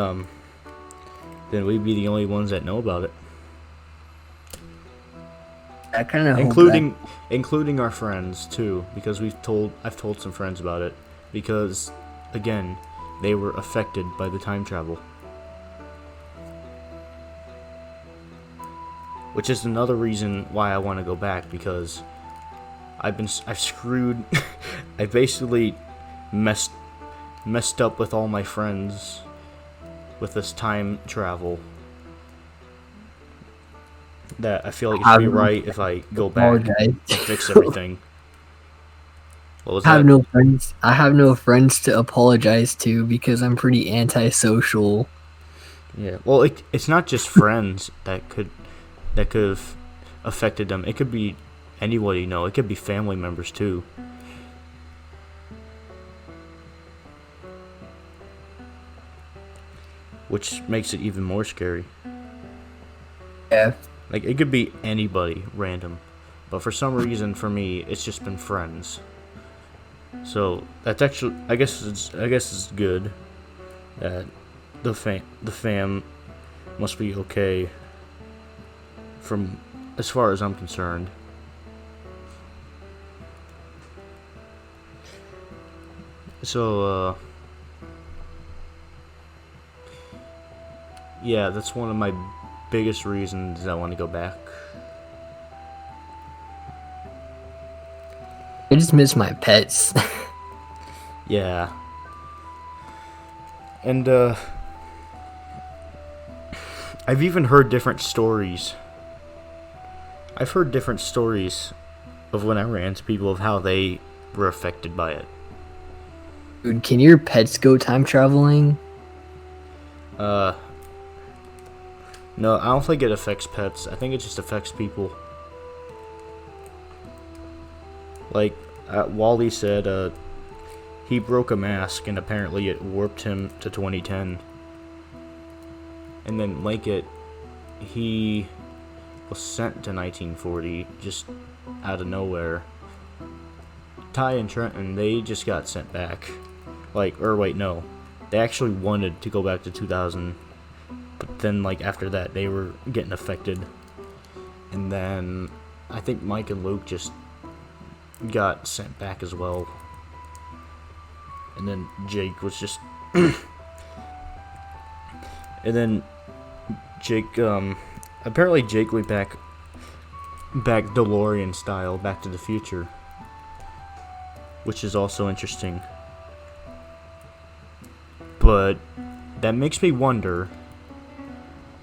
[SPEAKER 2] be the only ones that know about it.
[SPEAKER 3] I kind of
[SPEAKER 2] including our friends too, because I've told some friends about it, because again, they were affected by the time travel, which is another reason why I want to go back, because I've screwed I basically messed up with all my friends with this time travel. That I feel like it should be right if I go back and fix everything. What was that?
[SPEAKER 3] I have no friends to apologize to, because I'm pretty antisocial.
[SPEAKER 2] Yeah, well, it's not just friends that could have affected them. It could be anybody, it could be family members too. Which makes it even more scary.
[SPEAKER 3] Yeah.
[SPEAKER 2] Like, it could be anybody, random. But for some reason, for me, it's just been friends. So, that's actually, I guess it's good that the fam must be okay from as far as I'm concerned. So, yeah, that's one of my biggest reasons I want to go back.
[SPEAKER 3] I just miss my pets.
[SPEAKER 2] Yeah. And, I've even heard different stories. I've heard different stories of when I ran into people of how they were affected by it.
[SPEAKER 3] Dude, can your pets go time traveling?
[SPEAKER 2] No, I don't think it affects pets. I think it just affects people. Like, Wally said, he broke a mask and apparently it warped him to 2010. And then Linkett, he was sent to 1940 just out of nowhere. Ty and Trenton, they just got sent back. Like, or wait, no. They actually wanted to go back to 2000. But then like after that they were getting affected, and then I think Mike and Luke just got sent back as well, and then Jake was just and then Jake apparently Jake went back DeLorean style, Back to the Future, which is also interesting. But that makes me wonder,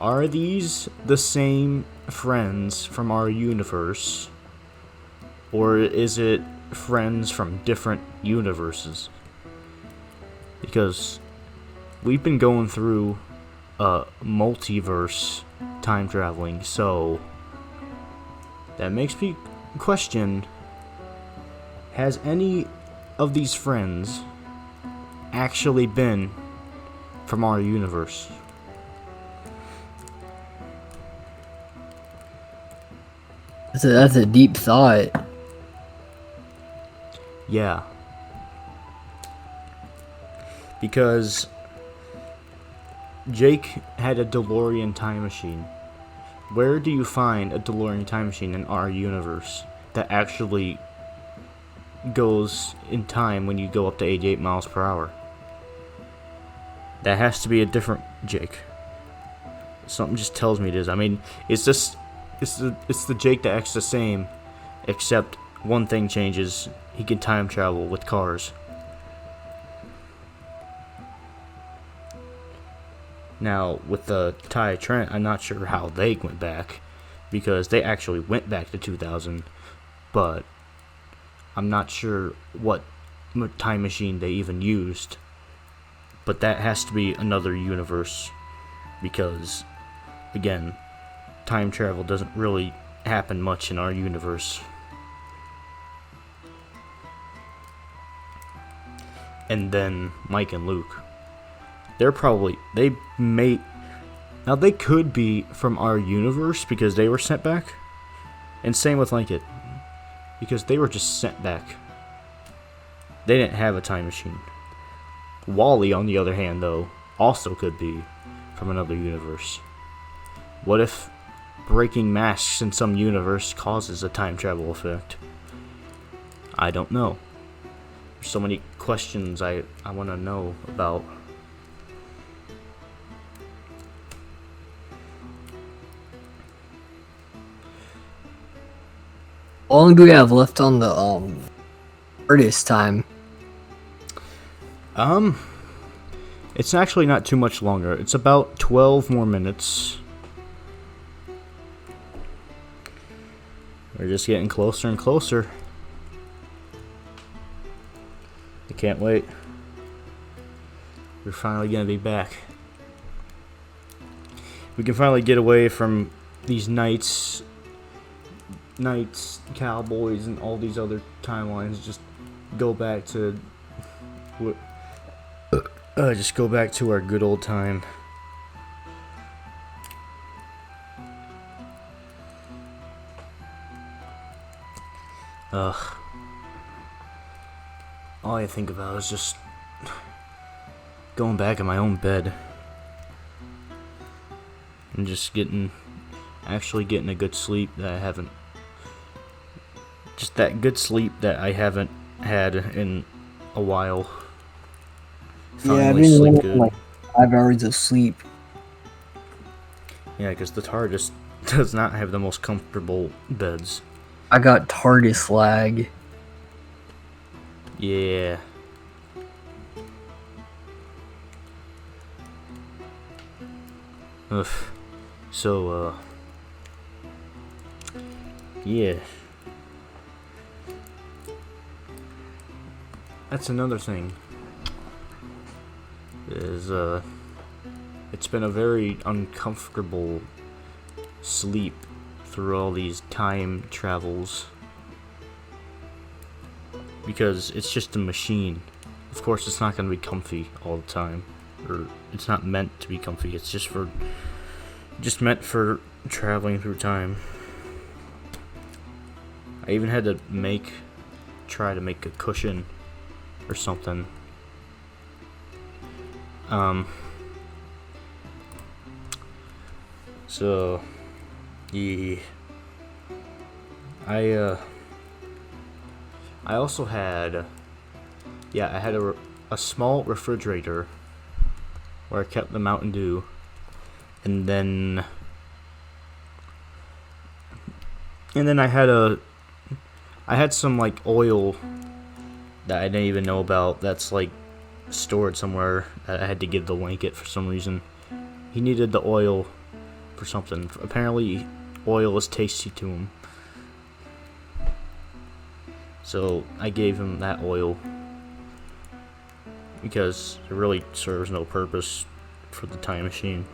[SPEAKER 2] are these the same friends from our universe, or is it friends from different universes? Because we've been going through multiverse time traveling, so that makes me question, has any of these friends actually been from our universe?
[SPEAKER 3] That's a deep thought.
[SPEAKER 2] Yeah. Because Jake had a DeLorean time machine. Where do you find a DeLorean time machine in our universe that actually goes in time when you go up to 88 miles per hour? That has to be a different Jake. Something just tells me it is. I mean, it's the Jake that acts the same, except one thing changes. He can time travel with cars. Now, with the Ty Trent, I'm not sure how they went back, because they actually went back to 2000, but I'm not sure what time machine they even used. But that has to be another universe, because, again, time travel doesn't really happen much in our universe. And then Mike and Luke, they could be from our universe because they were sent back. And same with Linkett, because they were just sent back. They didn't have a time machine. Wally, on the other hand, though, also could be from another universe. What if breaking masks in some universe causes a time travel effect? I don't know. There's so many questions I want to know about.
[SPEAKER 3] How long do we have left on the artist time?
[SPEAKER 2] It's actually not too much longer. It's about 12 more minutes. We're just getting closer and closer. I can't wait. We're finally gonna be back. We can finally get away from these Knights, Cowboys, and all these other timelines. Just go back to just go back to our good old time. All I think about is just going back in my own bed and just actually getting a good sleep that I haven't, just that good sleep that I haven't had in a while.
[SPEAKER 3] Yeah, I've
[SPEAKER 2] Finally
[SPEAKER 3] been
[SPEAKER 2] sleep
[SPEAKER 3] getting
[SPEAKER 2] good.
[SPEAKER 3] like 5 hours of sleep.
[SPEAKER 2] Yeah, because the TARDIS does not have the most comfortable beds.
[SPEAKER 3] I got TARDIS lag.
[SPEAKER 2] Yeah. Ugh. So, yeah. That's another thing. Is, it's been a very uncomfortable sleep through all these time travels. Because it's just a machine. Of course, it's not going to be comfy all the time. Or, it's not meant to be comfy. It's just meant for traveling through time. I even had to try to make a cushion or something. So, yeah. I also had, I had a small refrigerator where I kept the Mountain Dew, and then I had some like oil that I didn't even know about that's like stored somewhere that I had to give the Linkit for some reason. He needed the oil for something. Apparently, oil is tasty to him. So I gave him that oil because it really serves no purpose for the time machine.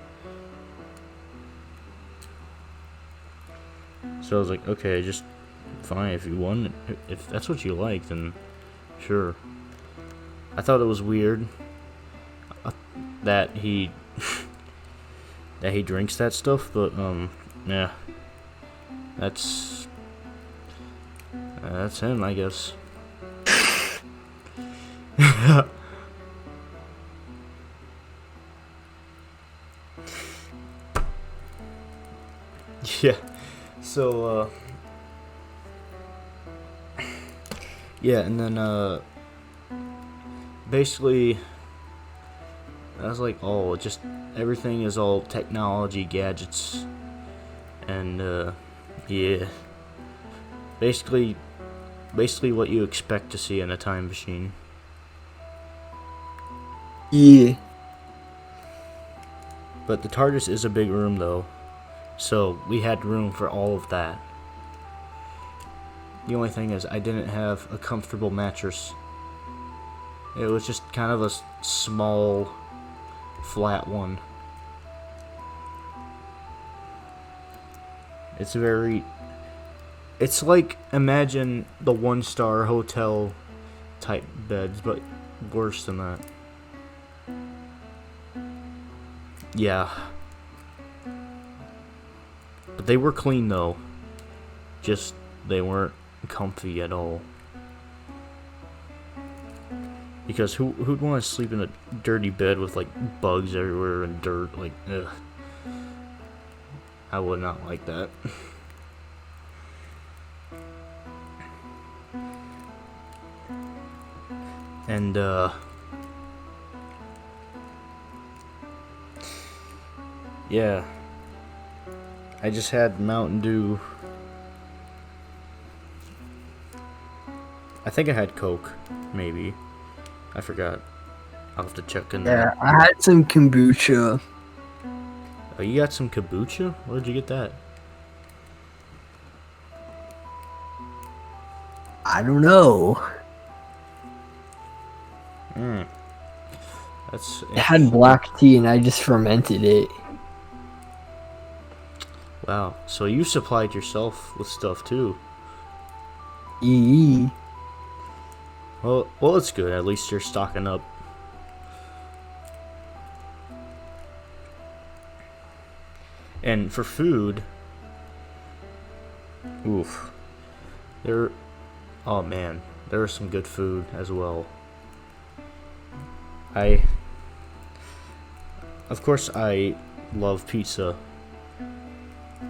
[SPEAKER 2] So I was like, okay, just fine if you want. If that's what you like, then sure. I thought it was weird that he that he drinks that stuff, but yeah, that's him, I guess. Yeah. So yeah, and then basically I was like, oh, just everything is all technology, gadgets, and yeah, basically what you expect to see in a time machine.
[SPEAKER 3] Yeah.
[SPEAKER 2] But the TARDIS is a big room though, so we had room for all of that. The only thing is I didn't have a comfortable mattress. It was just kind of a small, flat one. It's like, imagine the 1-star hotel type beds, but worse than that. Yeah. But they were clean though. Just, they weren't comfy at all. Because who'd want to sleep in a dirty bed with like bugs everywhere and dirt? Like, ugh. I would not like that. And yeah, I just had Mountain Dew. I think I had Coke, maybe. I forgot. I'll have to check in there.
[SPEAKER 3] Yeah, I had some kombucha.
[SPEAKER 2] Oh, you got some kombucha? Where'd you get that?
[SPEAKER 3] I don't know.
[SPEAKER 2] That's.
[SPEAKER 3] It had black tea and I just fermented it.
[SPEAKER 2] Wow. So you supplied yourself with stuff too.
[SPEAKER 3] Eee.
[SPEAKER 2] Well, it's good. At least you're stocking up. And for food, oof. Oh man, there is some good food as well. Of course, I love pizza.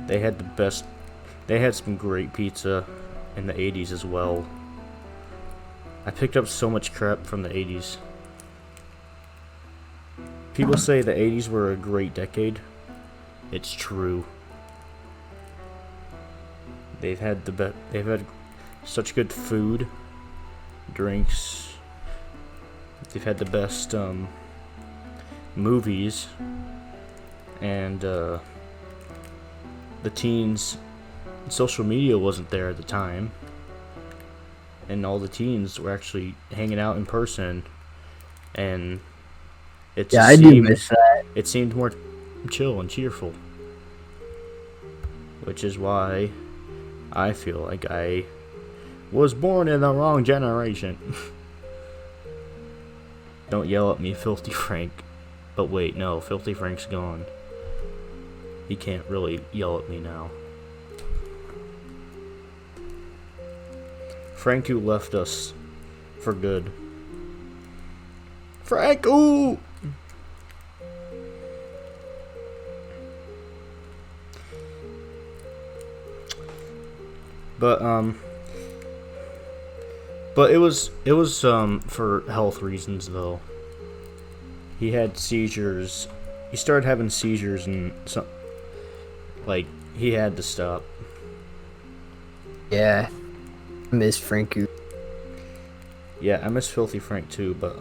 [SPEAKER 2] They had some great pizza in the 80s as well. I picked up so much crap from the 80s. People say the 80s were a great decade. It's true. They've had such good food, drinks. They've had the best movies, and the teens. Social media wasn't there at the time, and all the teens were actually hanging out in person, and
[SPEAKER 3] I do miss that.
[SPEAKER 2] It seemed more chill and cheerful, which is why I feel like I was born in the wrong generation. Don't yell at me, Filthy Frank. But wait, no, Filthy Frank's gone. He can't really yell at me now. Frank who left us for good. Frank, ooh! But but it was for health reasons though. He had seizures. He started having seizures and some, like, he had to stop.
[SPEAKER 3] Yeah, I miss Frankie.
[SPEAKER 2] Yeah, I miss Filthy Frank too, but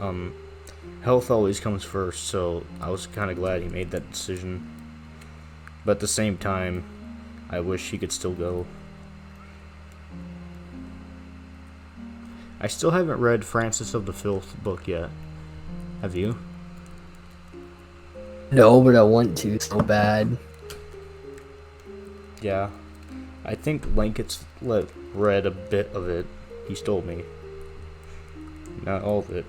[SPEAKER 2] health always comes first, so I was kind of glad he made that decision. But at the same time, I wish he could still go. I still haven't read Francis of the Filth book yet. Have you?
[SPEAKER 3] No, but I want to so bad.
[SPEAKER 2] Yeah. I think Lankett's read a bit of it. He's told me. Not all of it.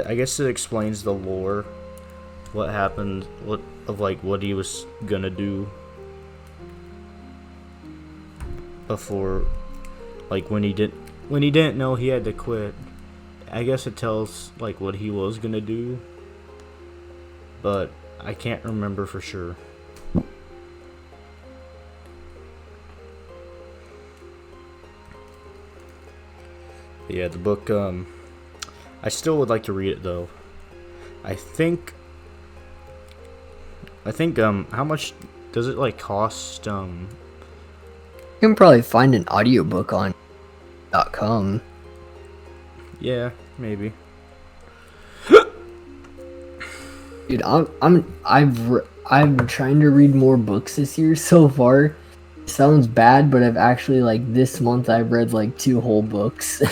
[SPEAKER 2] I guess it explains the lore. What happened, what he was gonna do before, like, when he didn't know he had to quit. I guess it tells, like, what he was gonna do, but I can't remember for sure. But yeah, the book, I still would like to read it though. I think how much does it like cost?
[SPEAKER 3] You can probably find an audiobook on .com.
[SPEAKER 2] Yeah, maybe.
[SPEAKER 3] Dude, I'm trying to read more books this year so far. It sounds bad, but I've actually, like, this month I've read like 2 whole books.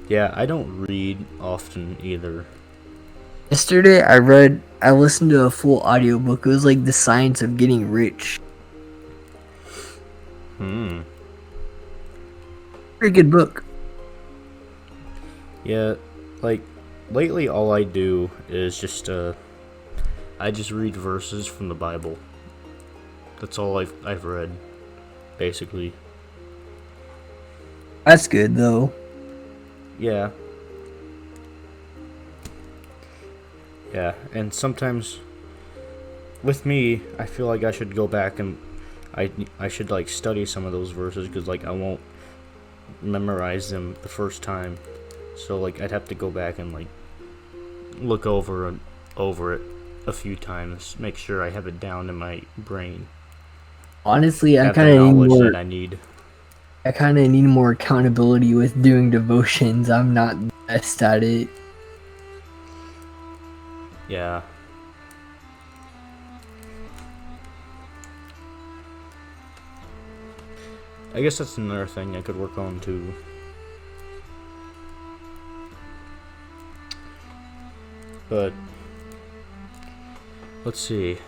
[SPEAKER 2] Yeah, I don't read often either.
[SPEAKER 3] Yesterday I listened to a full audiobook. It was like The Science of Getting Rich. Pretty good book.
[SPEAKER 2] Yeah, like, lately all I do is just I just read verses from the Bible. That's all I've read, basically.
[SPEAKER 3] That's good though.
[SPEAKER 2] Yeah. Yeah, and sometimes with me, I feel like I should go back and I should, like, study some of those verses, because, like, I won't memorize them the first time. So, like, I'd have to go back and, like, look over it a few times, make sure I have it down in my brain.
[SPEAKER 3] Honestly, I
[SPEAKER 2] Have the
[SPEAKER 3] kind of need
[SPEAKER 2] knowledge
[SPEAKER 3] more.
[SPEAKER 2] that I need.
[SPEAKER 3] I kind of need more accountability with doing devotions. I'm not the best at it.
[SPEAKER 2] Yeah. I guess that's another thing I could work on too. But let's see.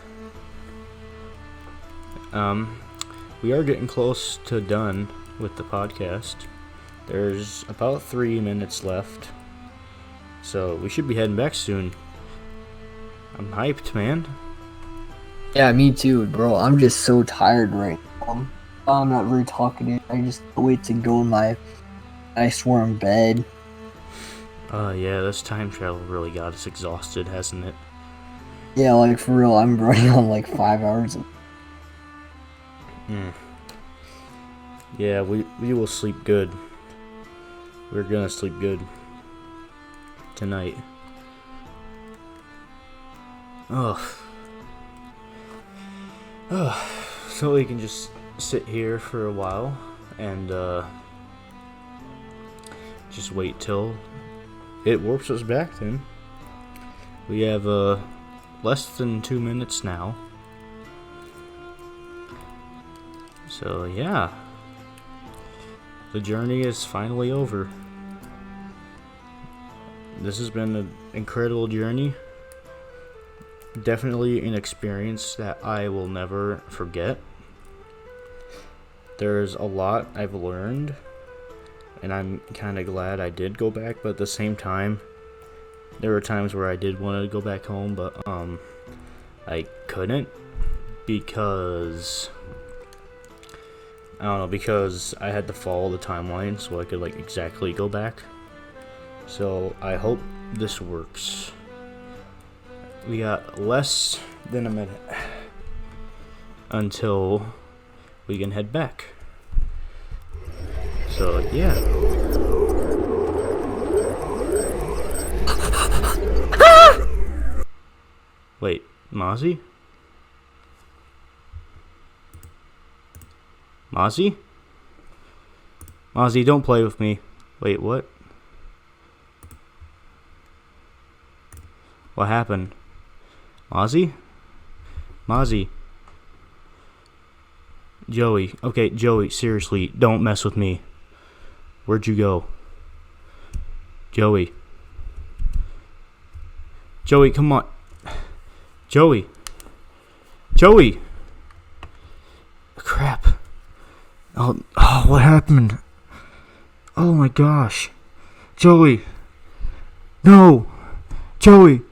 [SPEAKER 2] We are getting close to done with the podcast. There's about 3 minutes left, so we should be heading back soon. I'm hyped, man.
[SPEAKER 3] Yeah, me too, bro. I'm just so tired right now. I'm not very talkative. I just wait to go in my nice warm bed.
[SPEAKER 2] Yeah, this time travel really got us exhausted, hasn't it?
[SPEAKER 3] Yeah, like, for real, I'm running on like 5 hours.
[SPEAKER 2] Yeah, we will sleep good. We're gonna sleep good tonight. So we can just sit here for a while and just wait till it warps us back then. We have less than 2 minutes now. So yeah, the journey is finally over. This has been an incredible journey. Definitely an experience that I will never forget. There's a lot I've learned, and I'm kind of glad I did go back, but at the same time, there were times where I did want to go back home, but I couldn't because I don't know, because I had to follow the timeline so I could, like, exactly go back. So I hope this works. We got less than a minute until we can head back. So, yeah. Wait, Mazzi? Mazzi? Mazzi, don't play with me. Wait, what? What happened? Mazzi? Mazzi? Joey. Okay, Joey, seriously, don't mess with me. Where'd you go? Joey. Joey, come on. Joey. Joey. Crap. Oh, what happened? Oh my gosh. Joey. No. Joey.